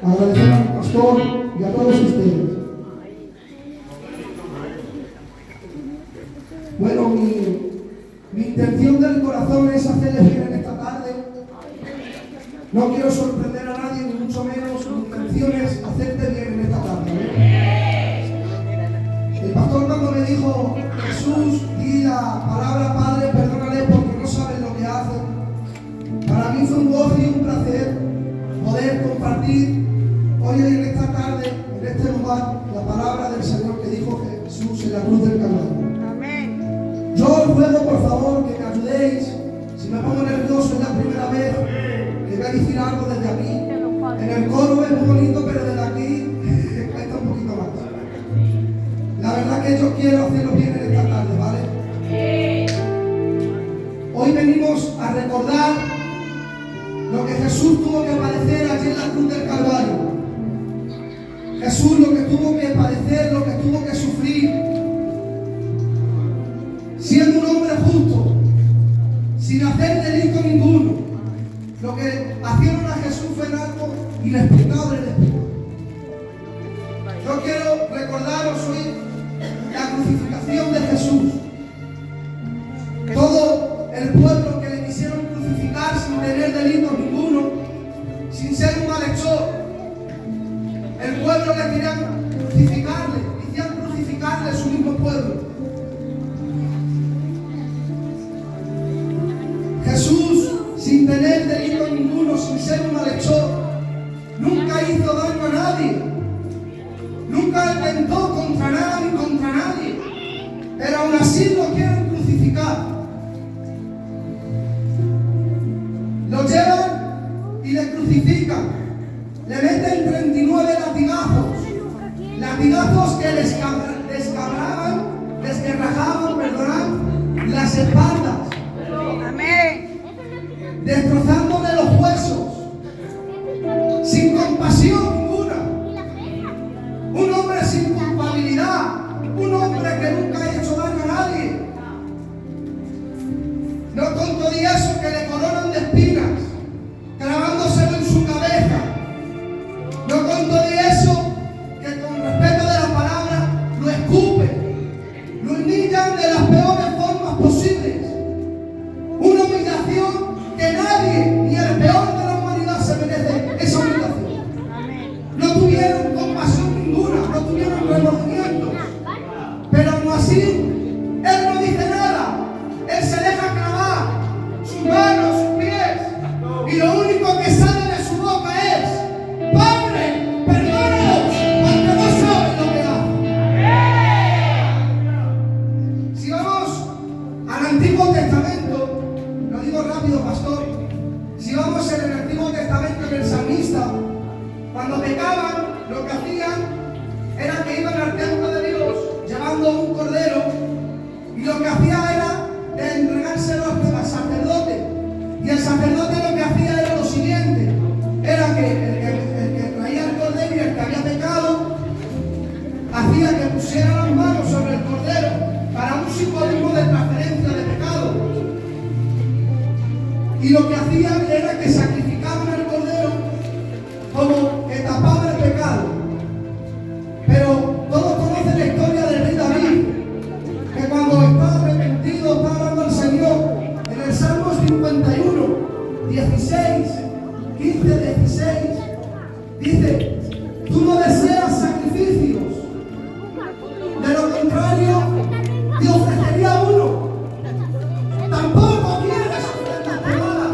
agradecer al pastor y a todos ustedes. Bueno, mi intención del corazón es hacerles bien en esta tarde. No quiero sorprender a nadie, ni mucho menos. Mi intención es hacerte bien en esta tarde. El pastor cuando me dijo, Jesús, di la palabra, Padre, perdónale porque no saben lo que hacen. Para mí fue un gozo y un placer poder compartir hoy en esta tarde, en este lugar, la palabra del Señor que dijo Jesús en la cruz del Calvario. Yo os ruego, por favor, que me ayudéis. Si me pongo nervioso, es la primera vez que voy a decir algo desde aquí. En el coro es muy bonito, pero desde aquí cuesta un poquito más. La verdad que yo quiero hacerlo bien en esta tarde, ¿vale? Hoy venimos a recordar lo que Jesús tuvo que padecer allí en la cruz del Calvario. Jesús lo que tuvo que padecer, lo que tuvo que sufrir. Siendo un hombre justo, sin hacer delito ninguno, lo que hicieron a Jesús fue algo inexplicable en el espíritu. Yo quiero recordaros hoy la crucificación de Jesús. Todo el pueblo que le quisieron crucificar sin tener delito ninguno, sin ser un malhechor, el pueblo le querían crucificarle su mismo pueblo. Jesús, sin tener delito ninguno, sin ser un malhechor, nunca hizo daño a nadie, nunca atentó contra nada ni contra nadie, pero aún así lo quieren crucificar. Lo llevan y le crucifican, le meten 39 latigazos que desquebrajaban las espaldas, destrozándole los huesos, sin compasión ninguna. Un hombre sin culpabilidad, un hombre que nunca ha hecho daño a nadie. No con todo y eso que le coronan de espinas, clavándoselo en su cabeza. No con todo y eso que con respeto de la palabra lo escupen, lo humillan de las peores formas posibles. Una humillación que nadie, ni el peor de la humanidad, se merece esa humillación. No tuvieron compasión ninguna, no tuvieron remordimiento. Pero aún así, Él no dice nada. Él se deja clavar sus manos, sus pies. Y lo único que sale de su boca es: Padre, perdónalos, porque no saben lo que hacen. Si vamos al Antiguo Testamento, lo digo rápido, pastor. Si vamos en el Antiguo Testamento, en el salmista, cuando pecaban, lo que hacían era que iban al templo de Dios llevando un cordero, y lo que hacía era entregárselo al sacerdote. Y el sacerdote lo que hacía era lo siguiente: era que el que traía el cordero y el que había pecado, hacía que pusiera las manos sobre el cordero para un simbolismo de transferencia de pecado. Y lo que hacían era que sacrificaban el cordero como que tapaba el pecado. Pero todos conocen la historia del rey David, que cuando está arrepentido, está hablando al Señor, en el Salmo 51, 16, 15, 16, dice: tú no deseas sacrificios, de lo contrario te ofrecería uno. Tampoco quieres ofrendas privadas.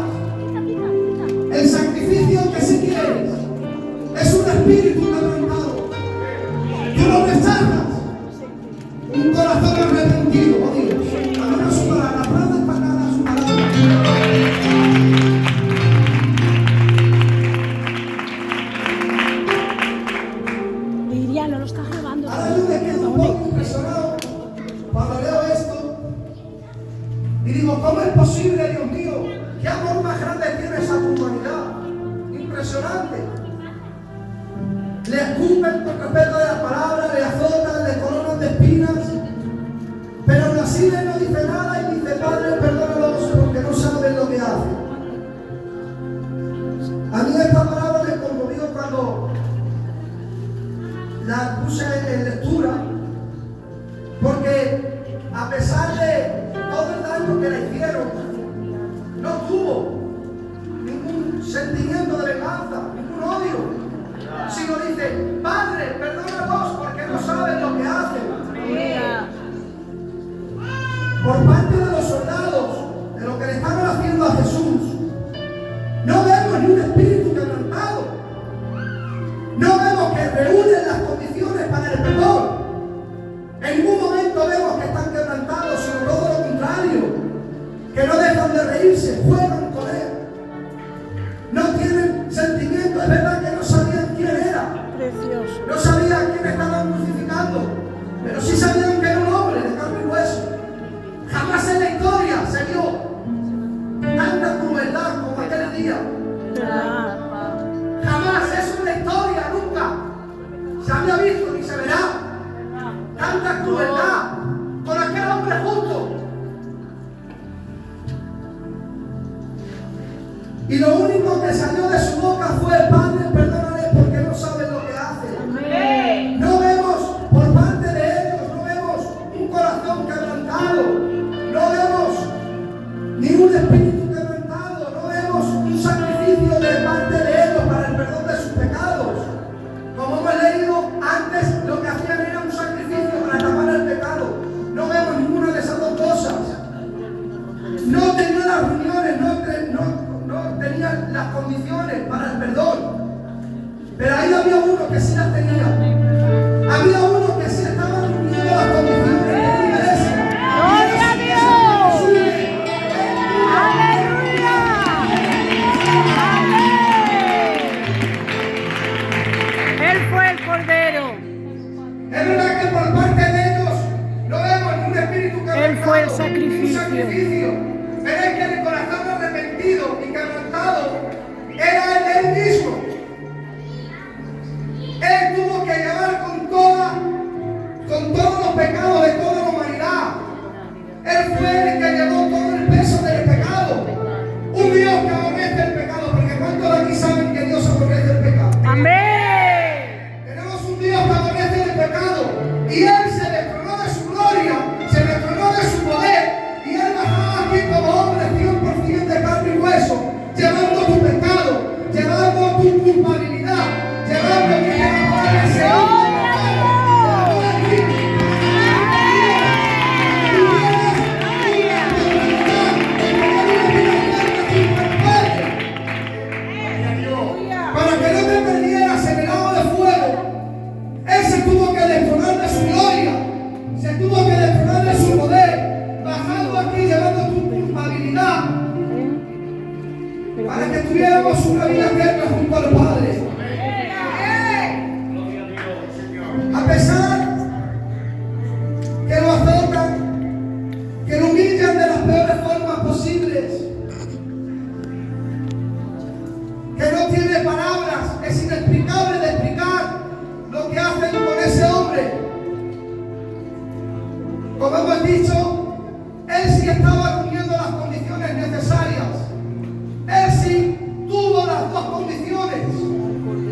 El sacrificio que sí quieres es un espíritu quebrantado. Tú lo rechazas. Un corazón arrepentido, oh Dios. Amén a su palabra. Aplaude para nada su palabra. Diría, no lo estás grabando. Ahora yo me quedo un poco impresionado cuando leo esto y digo: ¿cómo es posible, Dios mío? ¿Qué amor más grande tiene esa humanidad? Impresionante. Le escupen con respeto de la palabra, le azotan, le coronan de espinas, pero aún así Él no dice nada y dice: Padre, perdónalos porque no saben lo que hacen. A mí esta palabra me conmovió cuando puse en lectura, porque a pesar de todo el daño que le hicieron, no tuvo ningún sentimiento de venganza, ningún odio, sino dice: Padre, perdónalos porque no saben lo que hacen. Por parte de los soldados, de lo que le estaban haciendo a Jesús, no vemos ni un espíritu quebrantado. No vemos que reúnen las condiciones para el perdón. En ningún momento vemos que están quebrantados, sino todo lo contrario, que no dejan de reírse, juegan con él. No tienen sentimiento, es verdad que no sabían quién era. Precioso. No sabían quién estaban crucificando, pero sí sabían que era un hombre de carne y hueso. Jamás en la historia se vio tanta crueldad como aquel día. Jamás, eso en la historia nunca se había visto ni se verá. Tanta crueldad con aquel hombre justo. Y lo único que salió de su boca fue: Padre, perdónale porque no saben lo que hacen. No vemos por parte de ellos, no vemos un corazón quebrantado, no vemos ni un espíritu quebrantado, no vemos un sacrificio de parte de ellos para el perdón de sus pecados. Como hemos leído antes, lo que hacían era un sacrificio para tapar el pecado. No vemos ninguna de esas dos cosas. No tenían las reuniones, no tenían las condiciones para el perdón. Pero ahí había uno que sí las tenía. Había uno que sí estaba reuniendo las condiciones de la iglesia. ¡Gloria a Dios! ¡Aleluya! ¡Amén! Él fue el Cordero. Es verdad que por parte de ellos no vemos ni un espíritu quebrantado. Él fue el sacrificio. Un sacrificio. Pero es que el corazón arrepentido y quebrantado era él mismo. Él tuvo que llevar con todos los pecados de toda la humanidad. Él fue el que llevó todo el peso del pecado. Un Dios que aborrece el pecado, porque ¿cuántos de aquí saben que Dios aborrece el pecado? ¡Amén! Tenemos un Dios que aborrece el pecado, y Él se destronó de su gloria, se destronó de su poder, y Él bajaba aquí como hombre 100% de carne y hueso, llevando tu pecado, llevando tu culpabilidad, llevando que para que no te perdieras en el lago de fuego. Él se tuvo que destronar de su gloria, se tuvo que destronar de su poder, bajando aquí, llevando tu culpabilidad, para que tuviéramos una vida eterna junto al Padre. A pesar que lo azotan, que lo humillan de las peores formas posibles, que no tiene palabras, es inexplicable de explicar lo que hacen con ese hombre. Como hemos dicho, él sí estaba reuniendo las condiciones necesarias. Él sí tuvo las dos condiciones.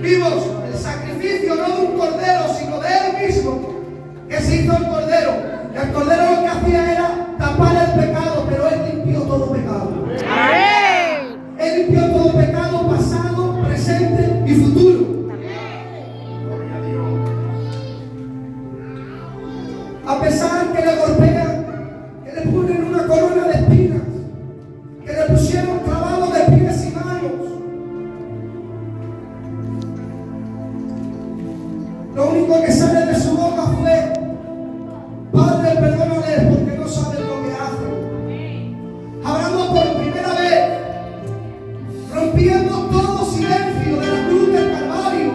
Vimos el sacrificio no de un cordero, sino de él mismo, que se hizo el cordero. El cordero lo que hacía era tapar el pecado, pero él limpió todo pecado. ¡Amén! Él limpió todo pecado pasado, presente y futuro. A pesar que le golpean, que le ponen una corona de espinas, que le pusieron clavado de pies y manos, lo único que sale de su boca fue: Padre, perdónales porque no saben lo que hacen. Hablando por primera vez, rompiendo todo silencio de la cruz del Calvario,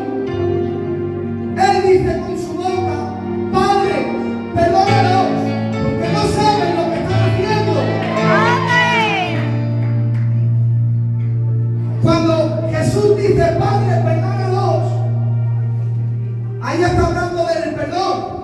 él dice con su boca: Padre, perdónalos porque no saben lo que están haciendo. ¡Amén! Cuando Jesús dice: Padre, perdónalos, ahí está hablando del perdón.